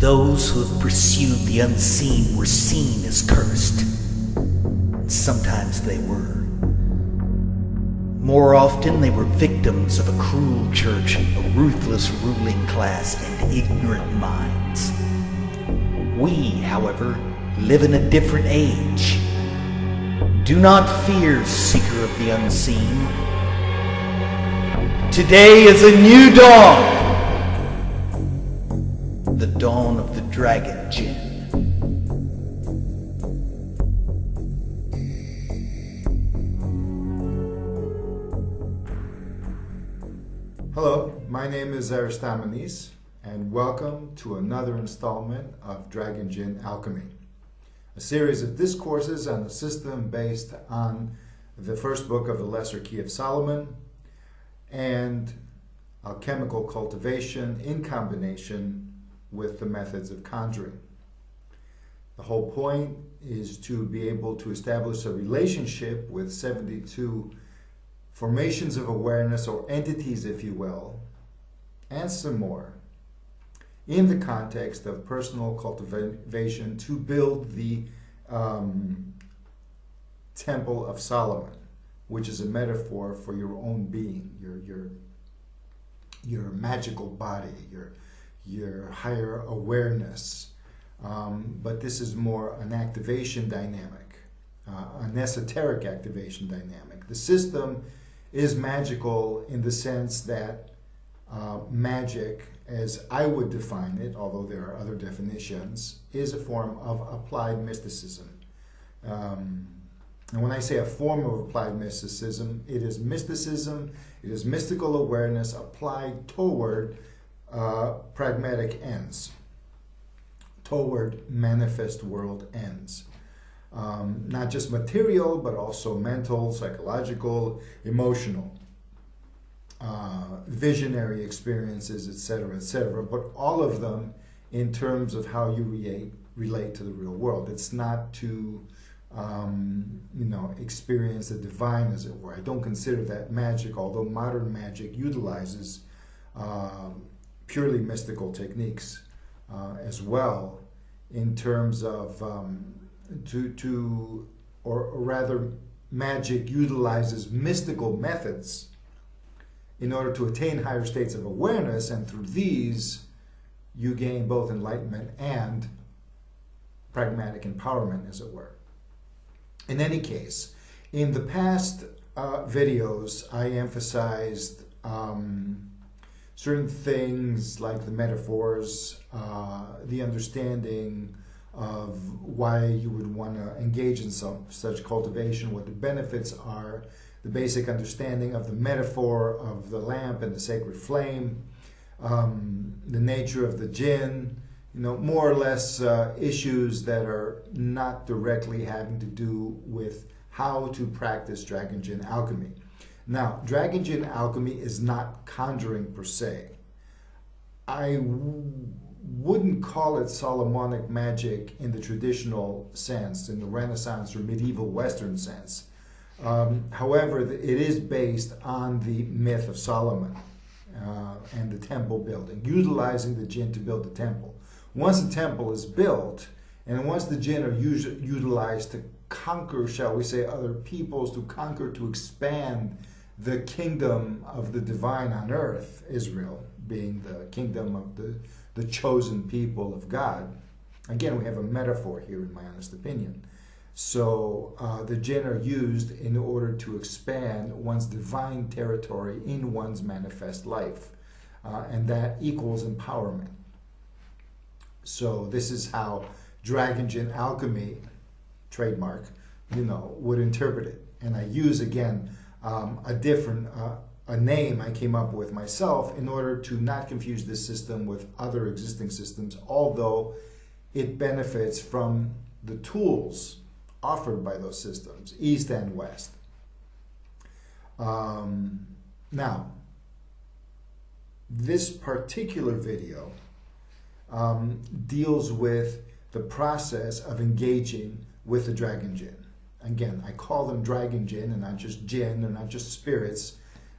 Those who have pursued the unseen were seen as cursed. Sometimes they were. More often, they were victims of a cruel church, a ruthless ruling class, and ignorant minds. We, however, live in a different age. Do not fear, seeker of the unseen. Today is a new dawn. The dawn of the Dragon Jinn. Hello, my name is Aristomenes, and welcome to another installment of Dragon Jinn Alchemy, a series of discourses on a system based on the first book of the Lesser Key of Solomon and alchemical cultivation in combination with the methods of conjuring. The whole point is to be able to establish a relationship with 72 formations of awareness, or entities, if you will, and some more, in the context of personal cultivation to build the Temple of Solomon, which is a metaphor for your own being, your magical body, your higher awareness. But this is more an activation dynamic, an esoteric activation dynamic. The system is magical in the sense that magic, as I would define it, although there are other definitions, is a form of applied mysticism. And when I say a form of applied mysticism, it is mystical awareness applied toward pragmatic ends, toward manifest world ends. Not just material, but also mental, psychological, emotional, visionary experiences, etc., but all of them in terms of how you relate to the real world. It's not to experience the divine, as it were. I don't consider that magic, although modern magic utilizes purely mystical techniques as well, in terms of or rather, magic utilizes mystical methods in order to attain higher states of awareness, and through these you gain both enlightenment and pragmatic empowerment, as it were. In any case, in the past videos, I emphasized certain things like the metaphors, the understanding of why you would want to engage in such cultivation, what the benefits are, the basic understanding of the metaphor of the lamp and the sacred flame, the nature of the jinn, more or less issues that are not directly having to do with how to practice Dragon Jinn alchemy. Now, Dragon Jinn alchemy is not conjuring per se. I wouldn't call it Solomonic magic in the traditional sense, in the Renaissance or medieval Western sense. However, it is based on the myth of Solomon and the temple building, utilizing the jinn to build the temple. Once the temple is built, and once the jinn are utilized to conquer, shall we say, other peoples, to expand the kingdom of the divine on earth, Israel being the kingdom of the chosen people of God. Again, we have a metaphor here, in my honest opinion. So the jinn are used in order to expand one's divine territory in one's manifest life, and that equals empowerment. So this is how Dragon Jinn alchemy, trademark, would interpret it. And I use, again, a name I came up with myself in order to not confuse this system with other existing systems, although it benefits from the tools offered by those systems, East and West. Now, this particular video deals with the process of engaging with the Dragon Jinn. Again, I call them Dragon Jinn and not just jinn, they're not just spirits,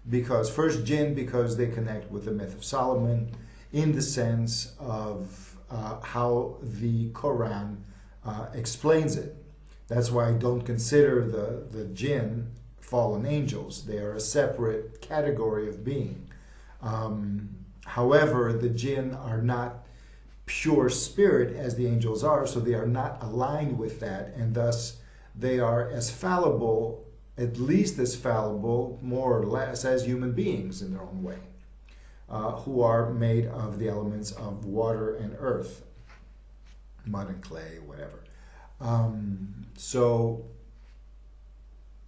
because first jinn, because they connect with the myth of Solomon in the sense of how the Quran explains it. That's why I don't consider the jinn fallen angels. They are a separate category of being. However, the jinn are not pure spirit as the angels are, so they are not aligned with that, and thus they are as fallible, at least as fallible, more or less, as human beings in their own way, who are made of the elements of water and earth, mud and clay, whatever. So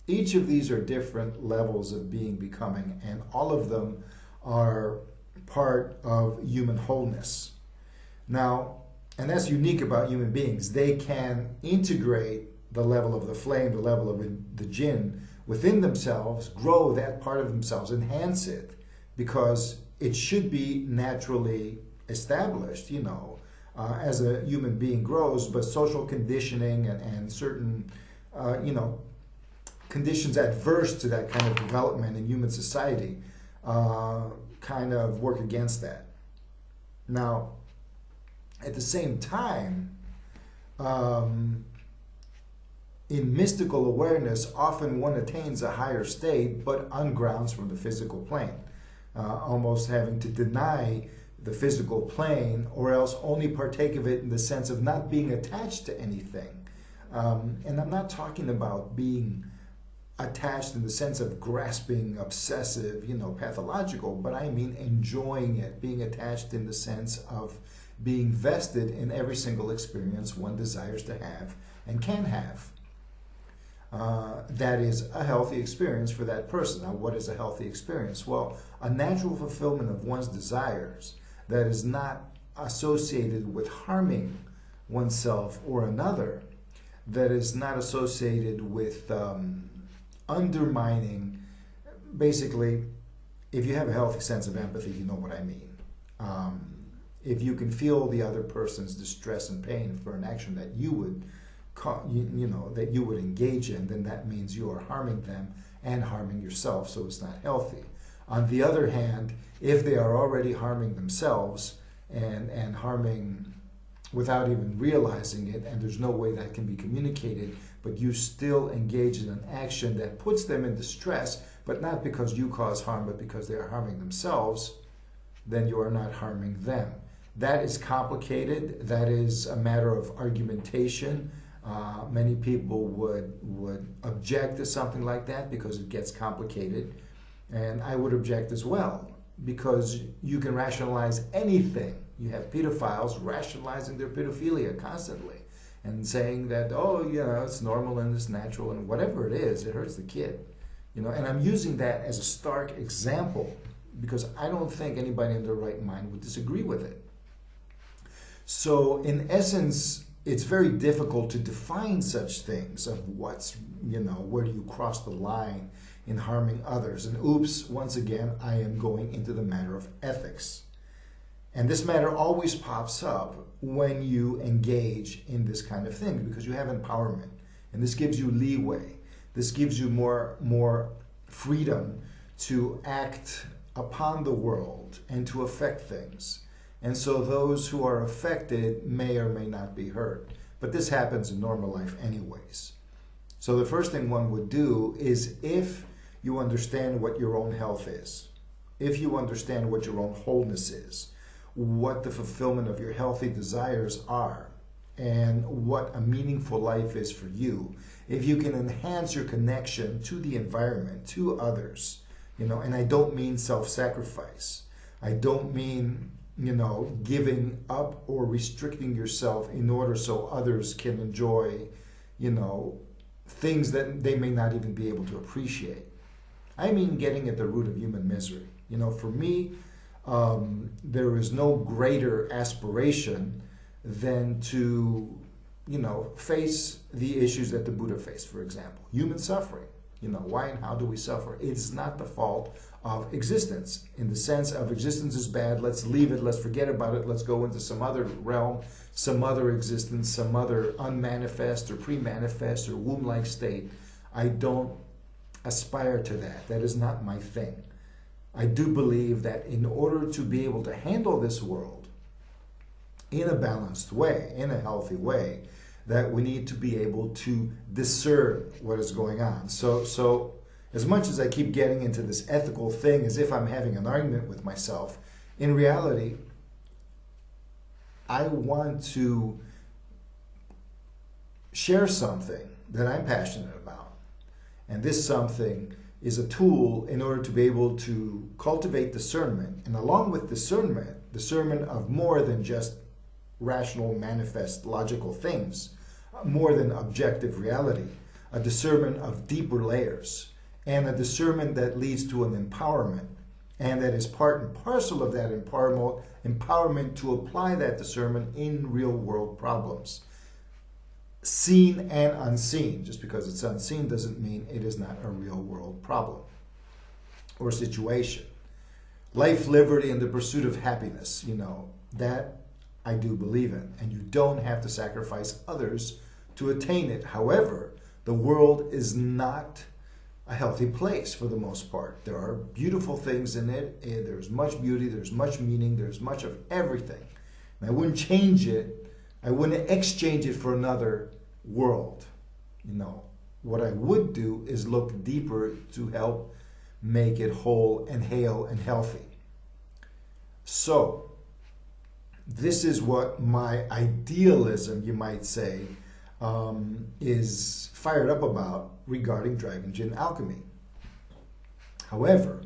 each of these are different levels of being becoming, and all of them are part of human wholeness. Now, and that's unique about human beings. They can integrate the level of the flame, the level of the jinn within themselves, grow that part of themselves, enhance it, because it should be naturally established, as a human being grows, but social conditioning and certain, conditions adverse to that kind of development in human society kind of work against that. Now, at the same time, in mystical awareness, often one attains a higher state, but on grounds from the physical plane, almost having to deny the physical plane, or else only partake of it in the sense of not being attached to anything. And I'm not talking about being attached in the sense of grasping, obsessive, pathological, but I mean enjoying it, being attached in the sense of being vested in every single experience one desires to have and can have. That is a healthy experience for that person. Now, what is a healthy experience? Well, a natural fulfillment of one's desires that is not associated with harming oneself or another, that is not associated with undermining. Basically, if you have a healthy sense of empathy, you know what I mean. If you can feel the other person's distress and pain for an action that you would that you would engage in, then that means you are harming them and harming yourself, so it's not healthy. On the other hand, if they are already harming themselves and harming without even realizing it, and there's no way that can be communicated, but you still engage in an action that puts them in distress, but not because you cause harm, but because they are harming themselves, then you are not harming them. That is complicated. That is a matter of argumentation. Many people would object to something like that because it gets complicated. And I would object as well, because you can rationalize anything. You have pedophiles rationalizing their pedophilia constantly and saying that, it's normal and it's natural, and whatever it is, it hurts the kid. And I'm using that as a stark example because I don't think anybody in their right mind would disagree with it. So in essence, it's very difficult to define such things of what's, where do you cross the line in harming others. And oops, once again, I am going into the matter of ethics. And this matter always pops up when you engage in this kind of thing because you have empowerment. And this gives you leeway. This gives you more freedom to act upon the world and to affect things. And so those who are affected may or may not be hurt. But this happens in normal life anyways. So the first thing one would do is, if you understand what your own health is, if you understand what your own wholeness is, what the fulfillment of your healthy desires are, and what a meaningful life is for you, if you can enhance your connection to the environment, to others, and I don't mean self-sacrifice. I don't mean giving up or restricting yourself in order so others can enjoy, things that they may not even be able to appreciate. I mean getting at the root of human misery. For me, there is no greater aspiration than to, face the issues that the Buddha faced, for example. Human suffering. Why and how do we suffer? It's not the fault of existence, in the sense of existence is bad, let's leave it, let's forget about it, let's go into some other realm, some other existence, some other unmanifest or pre-manifest or womb-like state. I don't aspire to that. That is not my thing. I do believe that in order to be able to handle this world in a balanced way, in a healthy way, that we need to be able to discern what is going on. So as much as I keep getting into this ethical thing as if I'm having an argument with myself, in reality, I want to share something that I'm passionate about. And this something is a tool in order to be able to cultivate discernment. And along with discernment of more than just rational, manifest, logical things, more than objective reality, a discernment of deeper layers, and a discernment that leads to an empowerment, and that is part and parcel of that empowerment to apply that discernment in real world problems. Seen and unseen. Just because it's unseen doesn't mean it is not a real world problem or situation. Life, liberty, and the pursuit of happiness, that I do believe in. And you don't have to sacrifice others to attain it. However, the world is not a healthy place for the most part. There are beautiful things in it. There's much beauty, there's much meaning, there's much of everything. And I wouldn't change it. I wouldn't exchange it for another world. What I would do is look deeper to help make it whole and hale and healthy. So, this is what my idealism, you might say, is fired up about regarding Dragon Gin alchemy. However,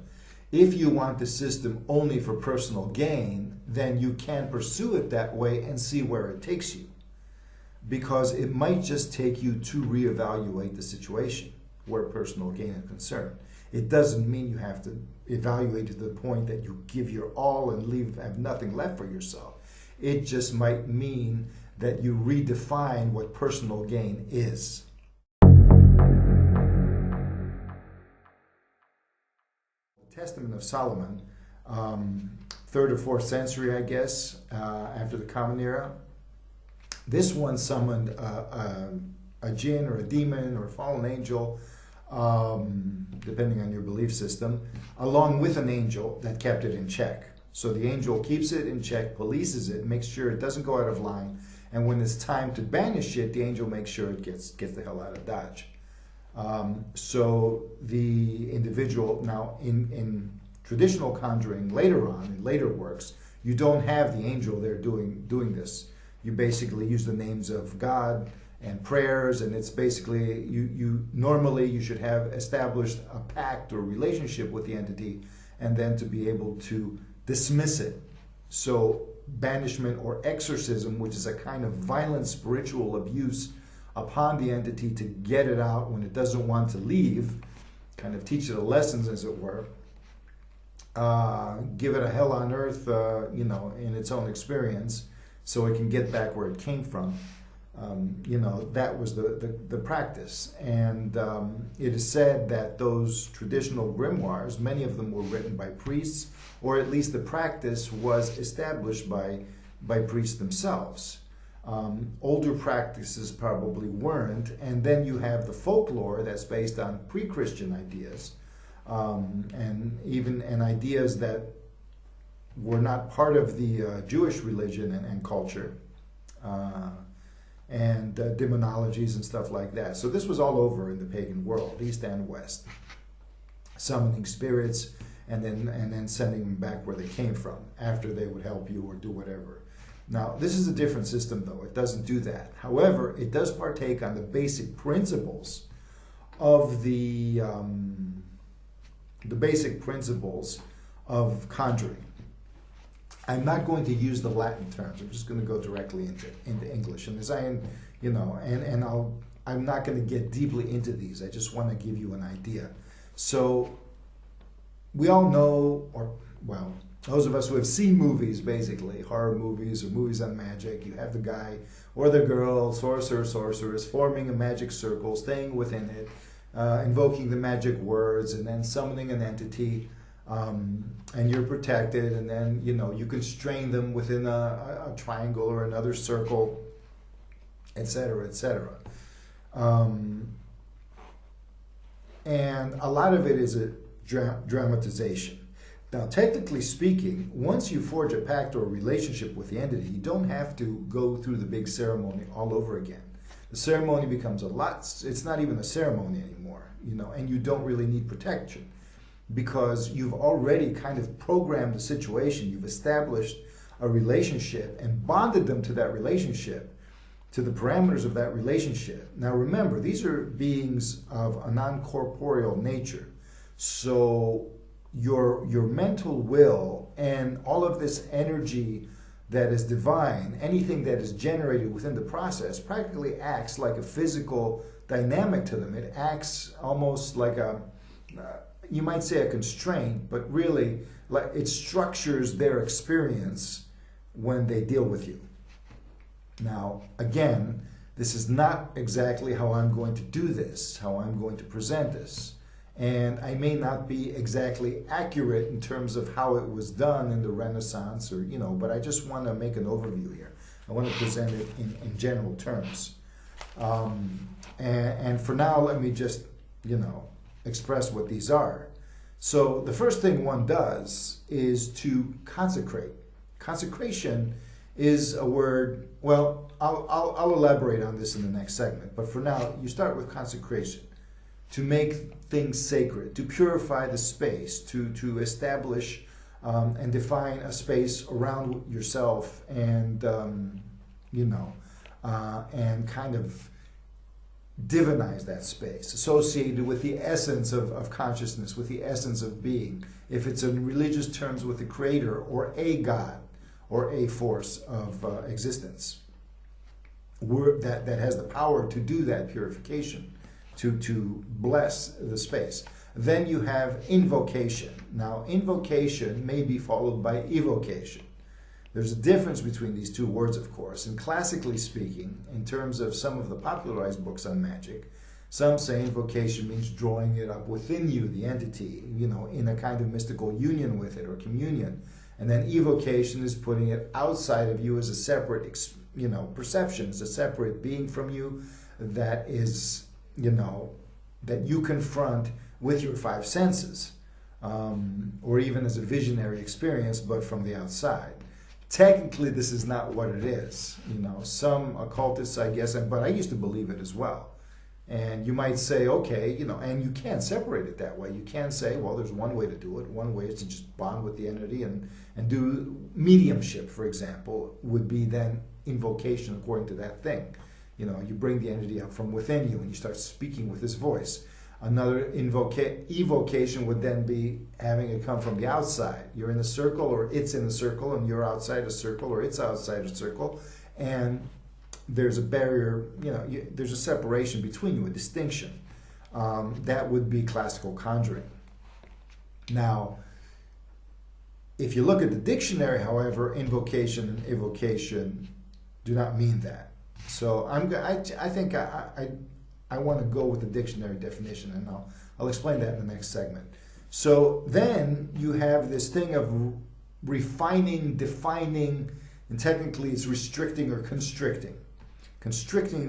if you want the system only for personal gain, then you can pursue it that way and see where it takes you. Because it might just take you to reevaluate the situation where personal gain is concerned. It doesn't mean you have to evaluate to the point that you give your all and have nothing left for yourself. It just might mean that you redefine what personal gain is. The Testament of Solomon, 3rd or 4th century, I guess, after the Common Era. This one summoned a jinn or a demon or a fallen angel, depending on your belief system, along with an angel that kept it in check. So the angel keeps it in check, polices it, makes sure it doesn't go out of line, and when it's time to banish it, the angel makes sure it gets the hell out of Dodge. So the individual, now in traditional conjuring later on, in later works, you don't have the angel there doing this. You basically use the names of God and prayers, and it's basically, normally you should have established a pact or relationship with the entity, and then to be able to dismiss it. So banishment or exorcism, which is a kind of violent spiritual abuse upon the entity to get it out when it doesn't want to leave, kind of teach it a lesson, as it were, give it a hell on earth, in its own experience, so it can get back where it came from. That was the practice. And it is said that those traditional grimoires, many of them were written by priests, or at least the practice was established by priests themselves. Older practices probably weren't. And then you have the folklore that's based on pre-Christian ideas, and ideas that were not part of the Jewish religion and culture, and demonologies and stuff like that. So this was all over in the pagan world, East and West, summoning spirits and then sending them back where they came from after they would help you or do whatever. Now, this is a different system, though. It doesn't do that. However, it does partake on the basic principles of the basic principles of conjuring. I'm not going to use the Latin terms. I'm just going to go directly into English. And as I'm not going to get deeply into these. I just want to give you an idea. So we all know, those of us who have seen movies, basically, horror movies or movies on magic, you have the guy or the girl, sorcerer, sorceress, forming a magic circle, staying within it, invoking the magic words, and then summoning an entity, and you're protected, and then you constrain them within a triangle or another circle, etc., etc. And a lot of it is a dramatization. Now, technically speaking, once you forge a pact or a relationship with the entity, you don't have to go through the big ceremony all over again. The ceremony becomes it's not even a ceremony anymore, and you don't really need protection because you've already kind of programmed the situation. You've established a relationship and bonded them to that relationship, to the parameters of that relationship. Now remember, these are beings of a non-corporeal nature. So your mental will and all of this energy that is divine, anything that is generated within the process, practically acts like a physical dynamic to them. It acts almost like you might say a constraint, but really like it structures their experience when they deal with you. Now, again, this is not exactly how I'm going to do this, how I'm going to present this. And I may not be exactly accurate in terms of how it was done in the Renaissance, but I just want to make an overview here. I want to present it in general terms. And for now, let me just, express what these are. So the first thing one does is to consecrate. Consecration is a word, well, I'll elaborate on this in the next segment, but for now, you start with consecration. To make things sacred, to purify the space, to establish and define a space around yourself and, and kind of divinize that space, associated with the essence of consciousness, with the essence of being. If it's in religious terms, with the creator or a God or a force of existence that has the power to do that purification. To bless the space. Then you have invocation. Now, invocation may be followed by evocation. There's a difference between these two words, of course. And classically speaking, in terms of some of the popularized books on magic, some say invocation means drawing it up within you, the entity, in a kind of mystical union with it or communion. And then evocation is putting it outside of you as a separate, perception, as a separate being from you that is that you confront with your five senses, or even as a visionary experience, but from the outside. Technically, this is not what it is. Some occultists, I guess, but I used to believe it as well. And you might say, okay, and you can't separate it that way. You can't say, well, there's one way to do it. One way is to just bond with the entity and do mediumship, for example, would be then invocation according to that thing. You bring the entity up from within you and you start speaking with this voice. Another evocation would then be having it come from the outside. You're in a circle or it's in a circle and you're outside a circle or it's outside a circle. And there's a barrier, there's a separation between you, a distinction. That would be classical conjuring. Now, if you look at the dictionary, however, invocation and evocation do not mean that. So I think I want to go with the dictionary definition, and I'll explain that in the next segment. So then you have this thing of refining, defining, and technically it's restricting or constricting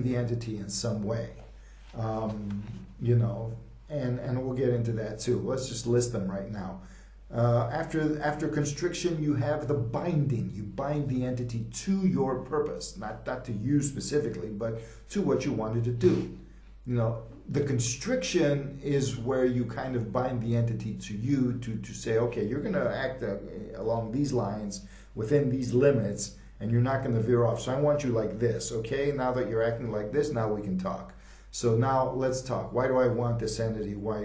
the entity in some way, and we'll get into that too. Let's just list them right now. After constriction, you have the binding. You bind the entity to your purpose, not to you specifically, but to what you wanted to do. The constriction is where you kind of bind the entity to you to say, okay, you're going to act along these lines within these limits, and you're not going to veer off. So I want you like this, okay? Now that you're acting like this, now we can talk. So now let's talk. Why do I want this entity? What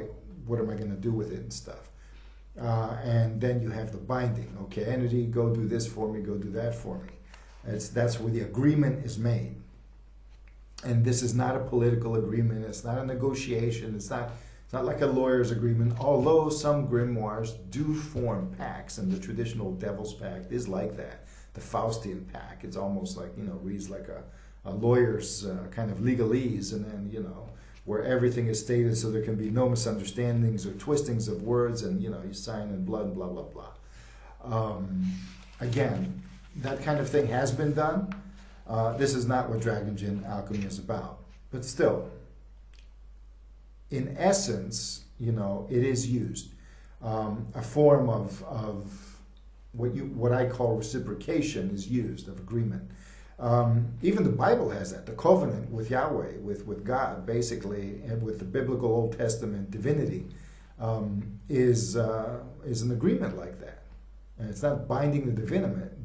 am I going to do with it and stuff? And then you have the binding. Okay, entity, go do this for me, go do that for me. That's where the agreement is made. And this is not a political agreement. It's not a negotiation. It's not like a lawyer's agreement. Although some grimoires do form pacts, and the traditional Devil's Pact is like that. The Faustian Pact. It's almost like reads like a lawyer's kind of legalese, and then where everything is stated so there can be no misunderstandings or twistings of words, and you sign in blood, blah, blah, blah. Again, that kind of thing has been done. This is not what Dragon Gin alchemy is about. But still, in essence, it is used. a form of what I call reciprocation is used, of agreement. Even the Bible has that. The covenant with Yahweh, with God, basically, and with the biblical Old Testament divinity, is an agreement like that. And it's not binding the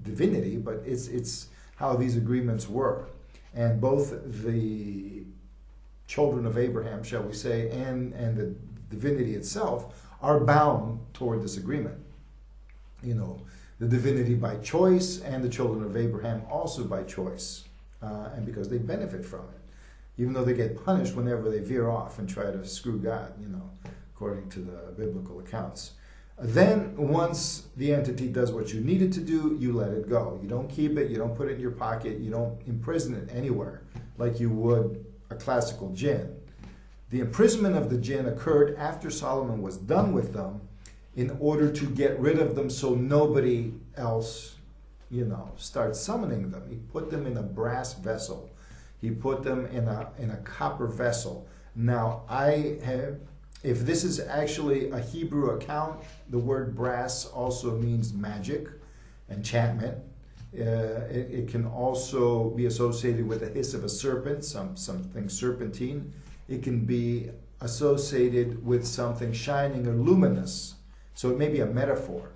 divinity, but it's how these agreements were. And both the children of Abraham, shall we say, and the divinity itself are bound toward this agreement. The divinity by choice, and the children of Abraham also by choice, and because they benefit from it, even though they get punished whenever they veer off and try to screw God, according to the biblical accounts. Then, once the entity does what you need it to do, you let it go. You don't keep it, you don't put it in your pocket, you don't imprison it anywhere, like you would a classical jinn. The imprisonment of the jinn occurred after Solomon was done with them, in order to get rid of them so nobody else, starts summoning them. He put them in a brass vessel. He put them in a copper vessel. Now, if this is actually a Hebrew account, the word brass also means magic, enchantment. It can also be associated with the hiss of a serpent, something serpentine. It can be associated with something shining or luminous. So it may be a metaphor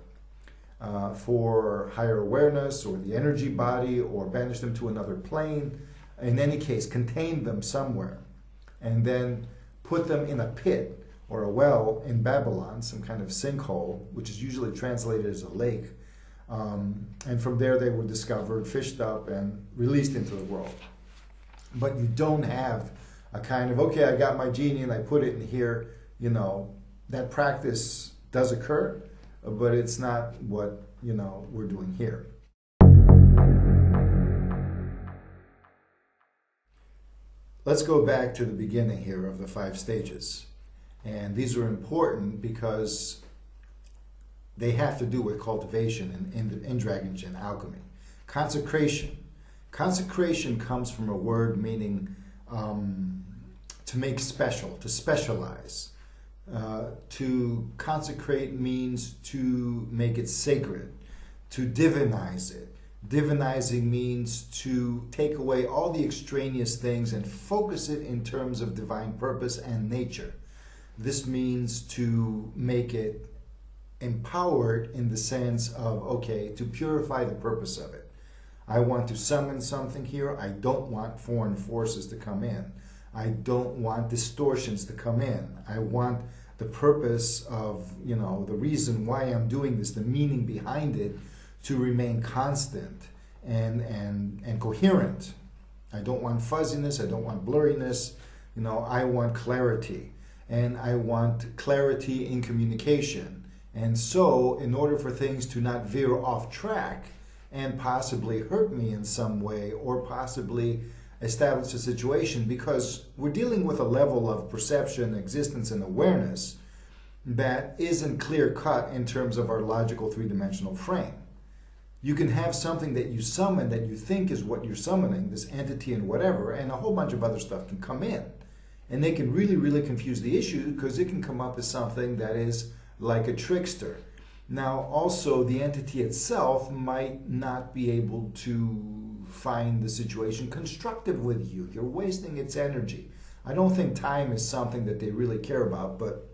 for higher awareness or the energy body, or banish them to another plane. In any case, contain them somewhere and then put them in a pit or a well in Babylon, some kind of sinkhole, which is usually translated as a lake. And from there they were discovered, fished up, and released into the world. But you don't have a kind of, okay, I got my genie and I put it in here. That practice does occur, but it's not what we're doing here. Let's go back to the beginning here of the 5 stages. And these are important because they have to do with cultivation in Dragon Gin alchemy. Consecration. Consecration comes from a word meaning to make special, to specialize. To consecrate means to make it sacred, to divinize it. Divinizing means to take away all the extraneous things and focus it in terms of divine purpose and nature. This means to make it empowered in the sense of, okay, to purify the purpose of it. I want to summon something here. I don't want foreign forces to come in. I don't want distortions to come in. I want the purpose of, the reason why I'm doing this, the meaning behind it, to remain constant and coherent. I don't want fuzziness. I don't want blurriness. I want clarity. And I want clarity in communication. And so, in order for things to not veer off track and possibly hurt me in some way, or possibly establish a situation, because we're dealing with a level of perception, existence, and awareness that isn't clear-cut in terms of our logical three-dimensional frame. You can have something that you summon that you think is what you're summoning, this entity and whatever, and a whole bunch of other stuff can come in. And they can really, really confuse the issue, because it can come up as something that is like a trickster. Now, also, the entity itself might not be able to find the situation constructive with you. You're wasting its energy. I don't think time is something that they really care about, but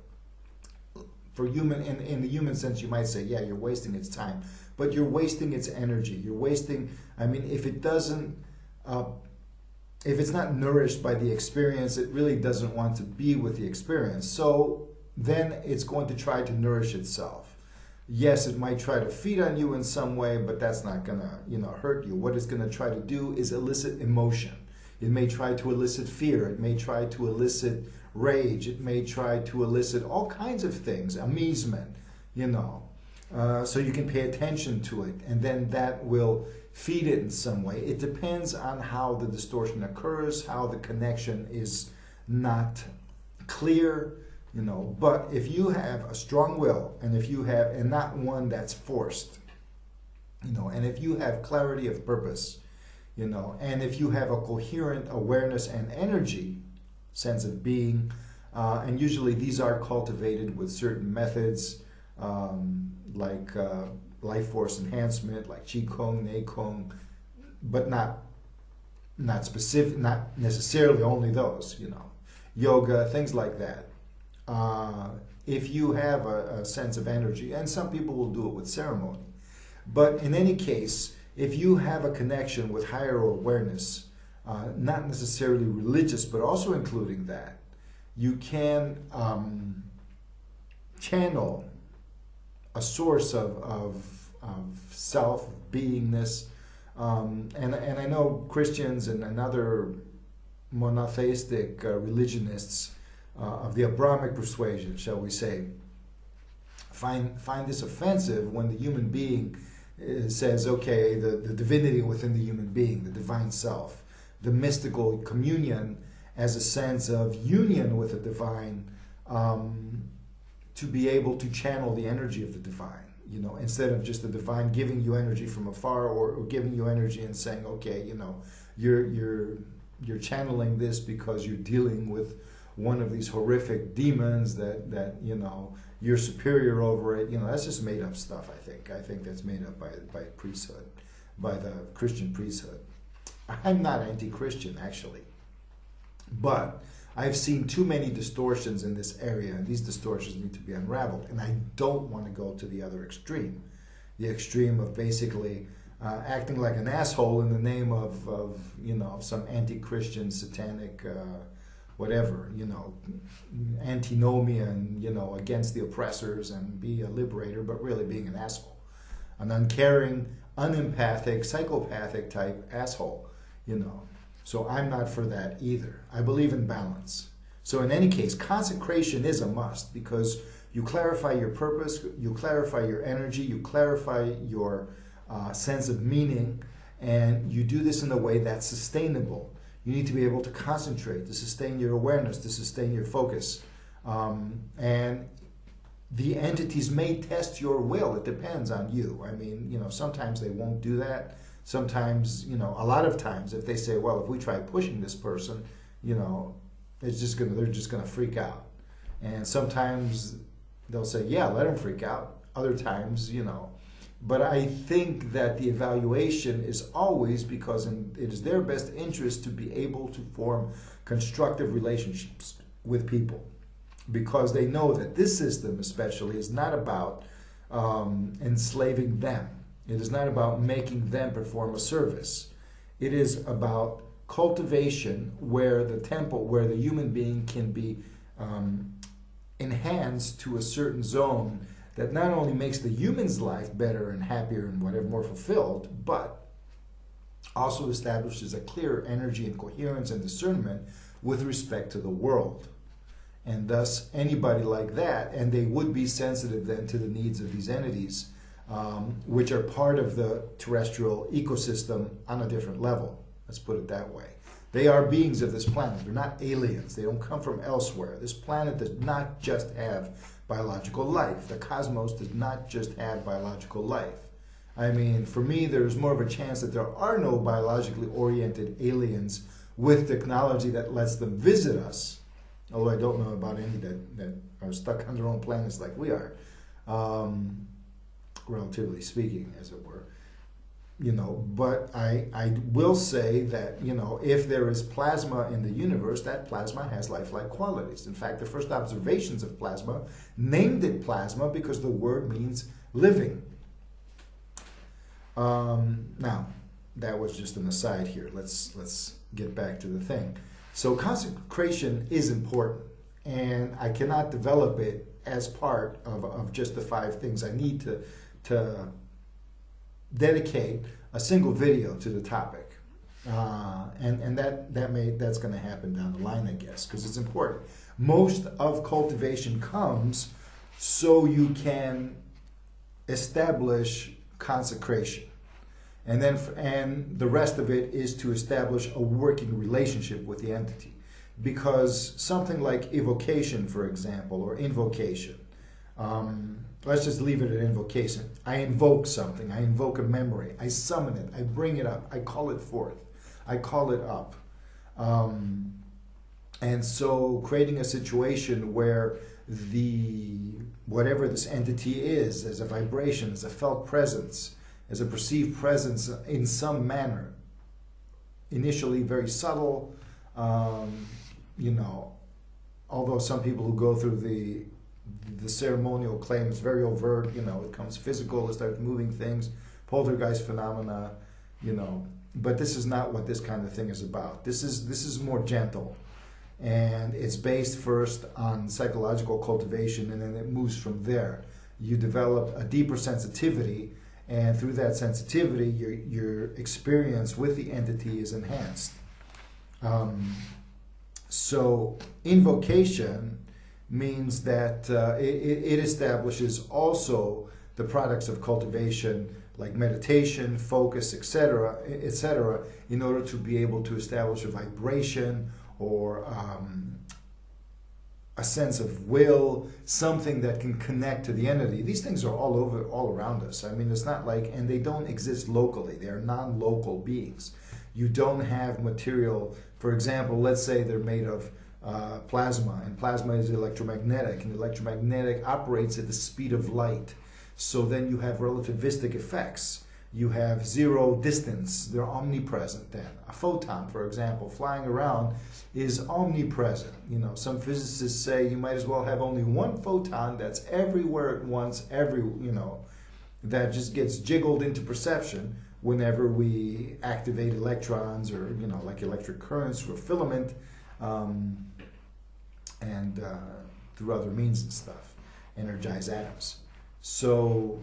for human, in the human sense, you might say, yeah, you're wasting its time, but you're wasting its energy. You're wasting, if it doesn't, if it's not nourished by the experience, it really doesn't want to be with the experience. So then it's going to try to nourish itself. Yes, it might try to feed on you in some way, but that's not gonna, hurt you. What it's gonna try to do is elicit emotion. It may try to elicit fear. It may try to elicit rage. It may try to elicit all kinds of things, amusement, so you can pay attention to it, and then that will feed it in some way. It depends on how the distortion occurs, how the connection is not clear, but if you have a strong will, and if you have, and not one that's forced, and if you have clarity of purpose, and if you have a coherent awareness and energy, sense of being, and usually these are cultivated with certain methods, like life force enhancement, like Qigong, Neigong, but not specific, not necessarily only those, yoga, things like that. If you have a sense of energy, and some people will do it with ceremony, but in any case, if you have a connection with higher awareness, not necessarily religious, but also including that, you can channel a source of self, beingness, and I know Christians and other monotheistic religionists of the Abrahamic persuasion, shall we say, find this offensive when the human being says, okay, the divinity within the human being, the divine self, the mystical communion as a sense of union with the divine, to be able to channel the energy of the divine, instead of just the divine giving you energy from afar, or giving you energy and saying, okay, you're channeling this because you're dealing with one of these horrific demons that you're superior over it. That's just made up stuff. I think that's made up by priesthood, by the Christian priesthood. I'm not anti-Christian, actually, but I've seen too many distortions in this area, and these distortions need to be unraveled. And I don't want to go to the other extreme, the extreme of basically acting like an asshole in the name of some anti-Christian satanic whatever, antinomian, against the oppressors and be a liberator, but really being an asshole, an uncaring, unempathic, psychopathic type asshole, So I'm not for that either. I believe in balance. So in any case, consecration is a must, because you clarify your purpose, you clarify your energy, you clarify your sense of meaning, and you do this in a way that's sustainable. You need to be able to concentrate, to sustain your awareness, to sustain your focus. And the entities may test your will. It depends on you. I mean, sometimes they won't do that. Sometimes, a lot of times, if they say, well, if we try pushing this person, they're just gonna freak out. And sometimes they'll say, yeah, let them freak out. Other times, But I think that the evaluation is always because it is their best interest to be able to form constructive relationships with people, because they know that this system especially is not about enslaving them. It is not about making them perform a service. It is about cultivation, where the temple, where the human being can be enhanced to a certain zone that not only makes the human's life better and happier and whatever, more fulfilled, but also establishes a clear energy and coherence and discernment with respect to the world. And thus, anybody like that, and they would be sensitive then to the needs of these entities, which are part of the terrestrial ecosystem on a different level. Let's put it that way. They are beings of this planet. They're not aliens. They don't come from elsewhere. This planet does not just have biological life. The cosmos does not just have biological life. I mean, for me, there's more of a chance that there are no biologically oriented aliens with technology that lets them visit us, although I don't know about any that are stuck on their own planets like we are, relatively speaking, as it were. But I will say that, if there is plasma in the universe, that plasma has lifelike qualities. In fact, the first observations of plasma named it plasma because the word means living. Now, that was just an aside here. Let's get back to the thing. So consecration is important, and I cannot develop it as part of just the 5 things. I need to dedicate a single video to the topic, and that's going to happen down the line, I guess, because it's important. Most of cultivation comes so you can establish consecration, and the rest of it is to establish a working relationship with the entity, because something like evocation, for example, or invocation. Let's just leave it at invocation. I invoke something. I invoke a memory. I summon it. I bring it up. I call it forth. I call it up. And so creating a situation where whatever this entity is, as a vibration, as a felt presence, as a perceived presence in some manner, initially very subtle, although some people who go through the ceremonial claim it's very overt, it comes physical, it starts moving things, poltergeist phenomena, but this is not what this kind of thing is about. This is more gentle, and it's based first on psychological cultivation, and then it moves from there. You develop a deeper sensitivity, and through that sensitivity, your experience with the entity is enhanced. So invocation means that it establishes also the products of cultivation, like meditation, focus, etc., in order to be able to establish a vibration or a sense of will, something that can connect to the entity. These things are all around us. I mean, it's not like, and they don't exist locally. They are non-local beings. You don't have material, for example, let's say they're made of plasma, and plasma is electromagnetic, and electromagnetic operates at the speed of light. So then you have relativistic effects. You have zero distance. They're omnipresent then. A photon, for example, flying around is omnipresent. Some physicists say you might as well have only one photon that's everywhere at once, that just gets jiggled into perception whenever we activate electrons or, like electric currents through a filament and through other means and stuff, energize atoms. So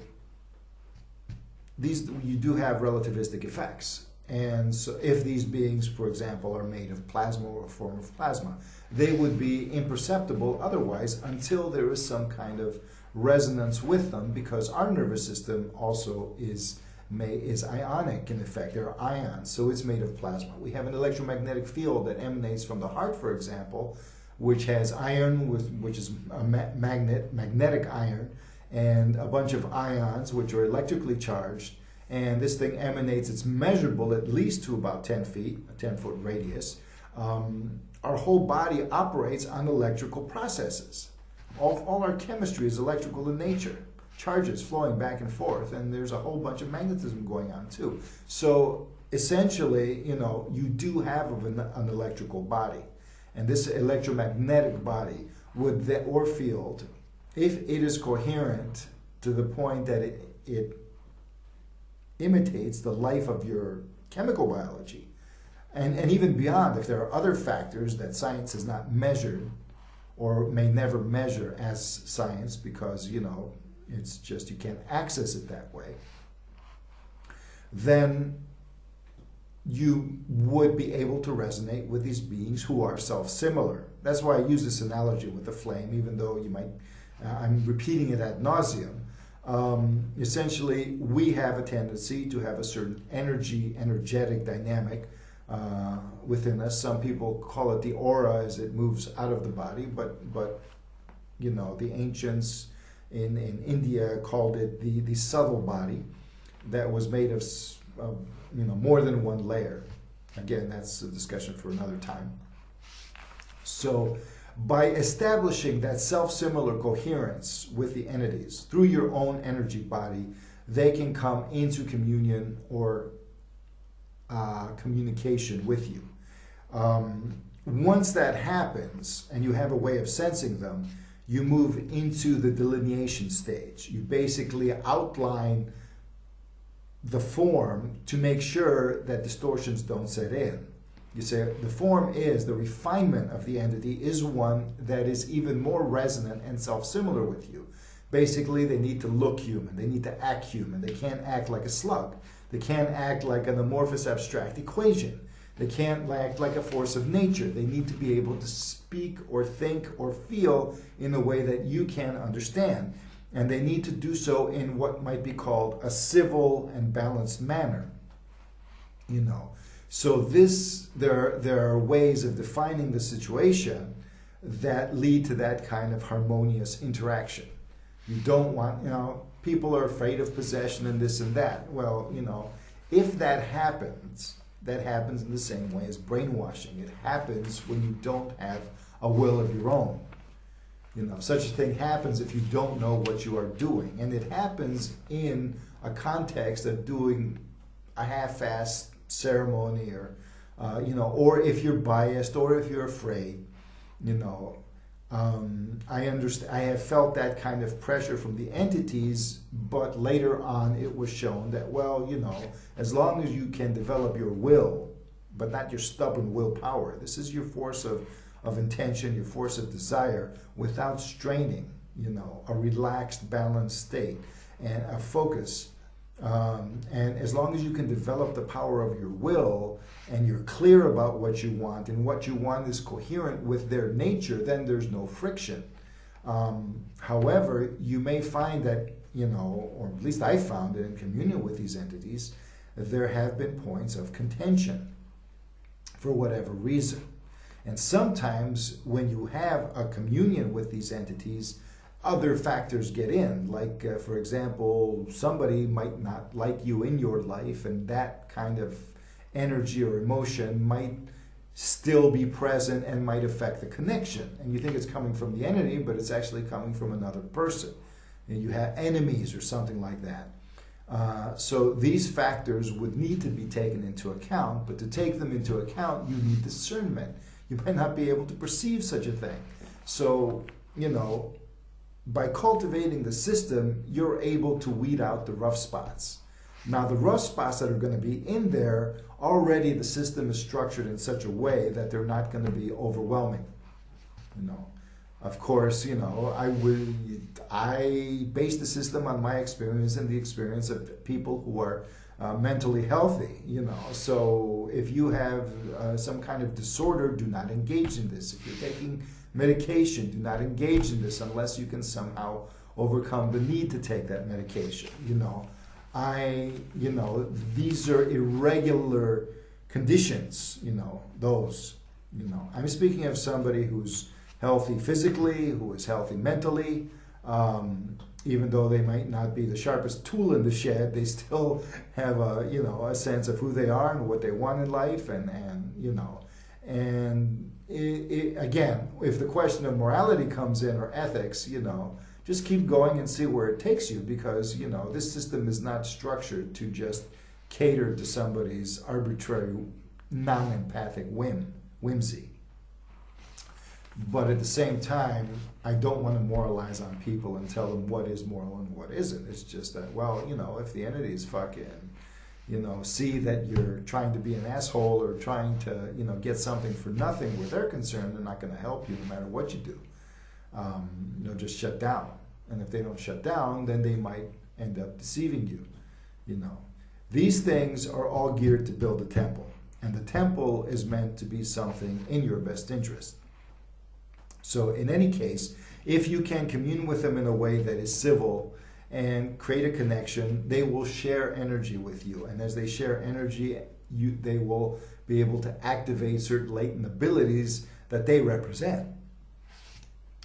you do have relativistic effects. And so if these beings, for example, are made of plasma or a form of plasma, they would be imperceptible otherwise until there is some kind of resonance with them, because our nervous system also is ionic in effect. There are ions, so it's made of plasma. We have an electromagnetic field that emanates from the heart, for example, which has iron, which is a magnetic iron, and a bunch of ions which are electrically charged, and this thing emanates, it's measurable at least to about 10 feet, a 10-foot radius. Our whole body operates on electrical processes. All our chemistry is electrical in nature, charges flowing back and forth, and there's a whole bunch of magnetism going on too. So essentially, you do have an electrical body, and this electromagnetic body or field, if it is coherent to the point that it imitates the life of your chemical biology, and even beyond, if there are other factors that science has not measured or may never measure as science, because it's just you can't access it that way, then you would be able to resonate with these beings who are self-similar. That's why I use this analogy with the flame, even though you might I'm repeating it ad nauseum. Essentially, we have a tendency to have a certain energetic dynamic within us. Some people call it the aura as it moves out of the body, but the ancients in India called it the subtle body that was made of more than one layer. Again, that's a discussion for another time. So by establishing that self-similar coherence with the entities through your own energy body, they can come into communion or communication with you. Once that happens and you have a way of sensing them, you move into the delineation stage. You basically outline the form to make sure that distortions don't set in. You say the form is, the refinement of the entity is one that is even more resonant and self-similar with you. Basically, they need to look human. They need to act human. They can't act like a slug. They can't act like an amorphous abstract equation. They can't act like a force of nature. They need to be able to speak or think or feel in a way that you can understand. And they need to do so in what might be called a civil and balanced manner. So there are ways of defining the situation that lead to that kind of harmonious interaction. You don't want, people are afraid of possession and this and that. Well, if that happens, That happens in the same way as brainwashing. It happens when you don't have a will of your own. Such a thing happens if you don't know what you are doing. And it happens in a context of doing a half-assed ceremony, or if you're biased, or if you're afraid. I understand. I have felt that kind of pressure from the entities, but later on it was shown that, as long as you can develop your will, but not your stubborn willpower, this is your force of intention, your force of desire, without straining, a relaxed, balanced state and a focus. And as long as you can develop the power of your will and you're clear about what you want and what you want is coherent with their nature, then there's no friction. However, you may find that, or at least I found it in communion with these entities, there have been points of contention for whatever reason. And sometimes when you have a communion with these entities, other factors get in, like, for example, somebody might not like you in your life, and that kind of energy or emotion might still be present and might affect the connection. And you think it's coming from the entity, but it's actually coming from another person. And you have enemies or something like that. So these factors would need to be taken into account, but to take them into account, you need discernment. You might not be able to perceive such a thing. So, by cultivating the system, you're able to weed out the rough spots. Now, the rough spots that are going to be in there, already the system is structured in such a way that they're not going to be overwhelming. Of course, I base the system on my experience and the experience of people who are mentally healthy. So if you have some kind of disorder, do not engage in this. If you're taking medication, do not engage in this unless you can somehow overcome the need to take that medication. These are irregular conditions, I'm speaking of somebody who's healthy physically, who is healthy mentally. Even though they might not be the sharpest tool in the shed, they still have a sense of who they are and what they want in life, again, if the question of morality comes in, or ethics, just keep going and see where it takes you, because this system is not structured to just cater to somebody's arbitrary, non-empathic whimsy. But at the same time, I don't want to moralize on people and tell them what is moral and what isn't. It's just that, if the entities fucking, see that you're trying to be an asshole or trying to, get something for nothing where they're concerned, they're not going to help you no matter what you do. They'll just shut down. And if they don't shut down, then they might end up deceiving you. These things are all geared to build a temple. And the temple is meant to be something in your best interest. So in any case, if you can commune with them in a way that is civil and create a connection, they will share energy with you. And as they share energy, they will be able to activate certain latent abilities that they represent.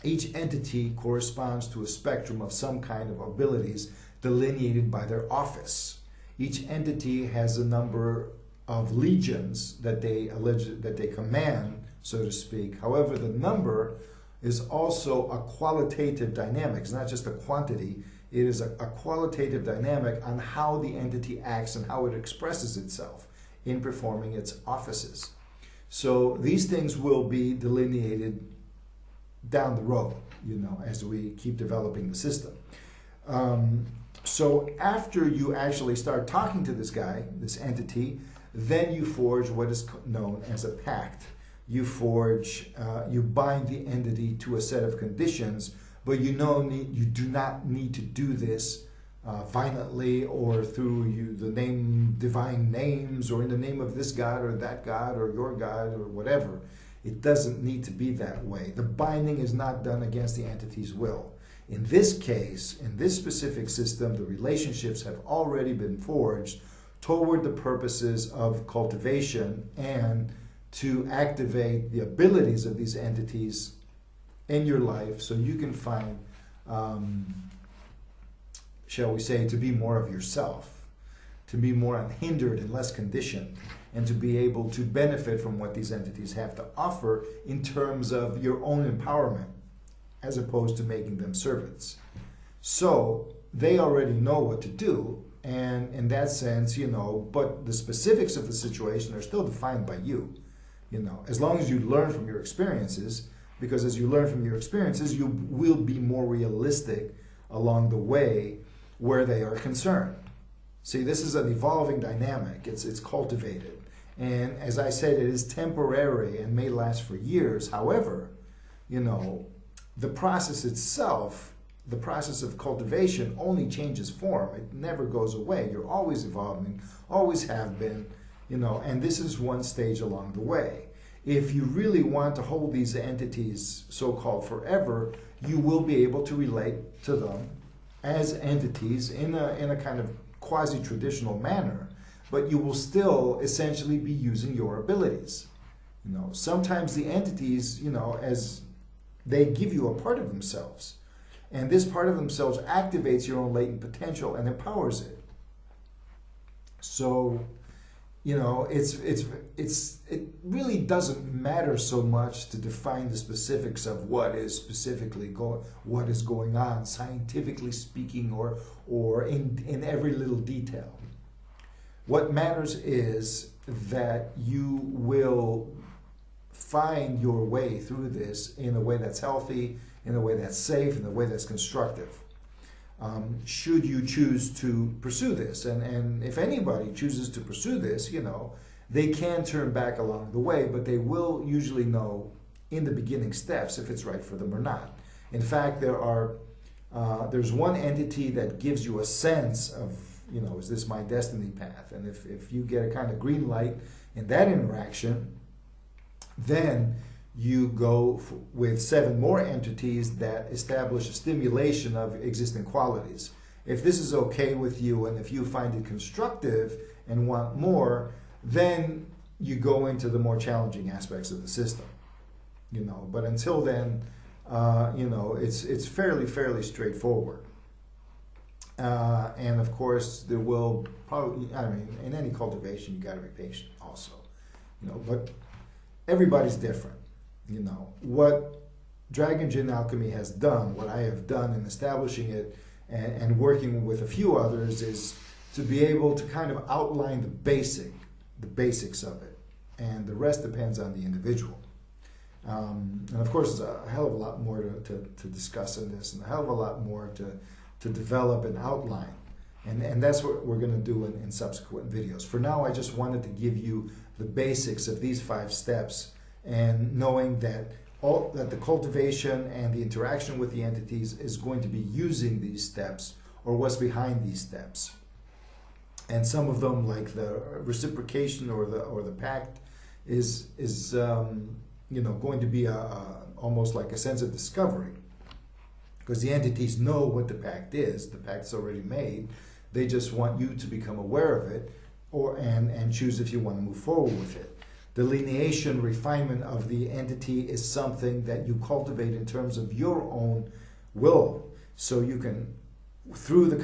Each entity corresponds to a spectrum of some kind of abilities delineated by their office. Each entity has a number of legions that they command, so to speak. However, the number is also a qualitative dynamic. It's not just a quantity. It is a qualitative dynamic on how the entity acts and how it expresses itself in performing its offices. So these things will be delineated down the road, as we keep developing the system. So after you actually start talking to this guy, this entity, then you forge what is known as a pact. You bind the entity to a set of conditions, but you do not need to do this violently or through the divine names or in the name of this God or that God or your God or whatever. It doesn't need to be that way. The binding is not done against the entity's will. In this case, in this specific system, the relationships have already been forged toward the purposes of cultivation and to activate the abilities of these entities in your life so you can find, shall we say, to be more of yourself, to be more unhindered and less conditioned, and to be able to benefit from what these entities have to offer in terms of your own empowerment, as opposed to making them servants. So they already know what to do, and in that sense, but the specifics of the situation are still defined by you, as long as you learn from your experiences, because as you learn from your experiences, you will be more realistic along the way where they are concerned. See, this is an evolving dynamic. It's cultivated. And as I said, it is temporary and may last for years. However, the process itself, the process of cultivation only changes form. It never goes away. You're always evolving, always have been, and this is one stage along the way. If you really want to hold these entities so-called forever, you will be able to relate to them as entities in a kind of quasi-traditional manner, but you will still essentially be using your abilities. Sometimes the entities, as they give you a part of themselves, and this part of themselves activates your own latent potential and empowers it. So, it really doesn't matter so much to define the specifics of what is going on, scientifically speaking, or in every little detail. What matters is that you will find your way through this in a way that's healthy, in a way that's safe, in a way that's constructive. Should you choose to pursue this, and if anybody chooses to pursue this, they can turn back along the way, but they will usually know in the beginning steps if it's right for them or not. In fact, there's one entity that gives you a sense of, is this my destiny path? And if you get a kind of green light in that interaction, then you go with 7 more entities that establish a stimulation of existing qualities. If this is okay with you, and if you find it constructive and want more, then you go into the more challenging aspects of the system. But until then, it's fairly straightforward. And of course, there will probably, in any cultivation, you got to be patient also. But everybody's different. What Dragon Gin Alchemy has done, what I have done in establishing it and working with a few others, is to be able to kind of outline the basics of it, and the rest depends on the individual. And of course, there's a hell of a lot more to discuss in this, and a hell of a lot more to develop and outline, and that's what we're going to do in subsequent videos. For now, I just wanted to give you the basics of these 5 steps, and knowing that the cultivation and the interaction with the entities is going to be using these steps, or what's behind these steps. And some of them, like the reciprocation or the pact, is going to be almost like a sense of discovery, because the entities know what the pact is. The pact's already made. They just want you to become aware of it, and choose if you want to move forward with it. Delineation, refinement of the entity is something that you cultivate in terms of your own will, so you can, through the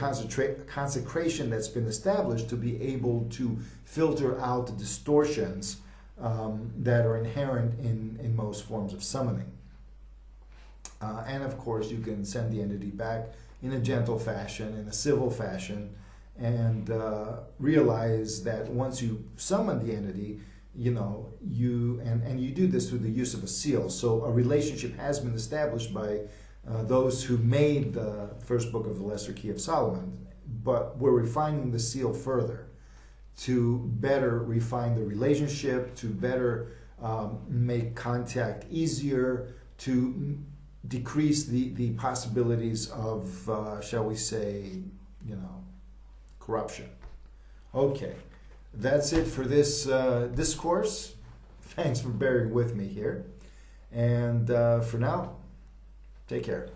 consecration that's been established, to be able to filter out the distortions that are inherent in most forms of summoning. And of course, you can send the entity back in a gentle fashion, in a civil fashion, and realize that once you summon the entity, you do this through the use of a seal. So a relationship has been established by those who made the first book of the Lesser Key of Solomon, but we're refining the seal further to better refine the relationship, to better make contact easier, to decrease the possibilities of, shall we say, corruption. Okay. That's it for this discourse. Thanks for bearing with me here. And for now, take care.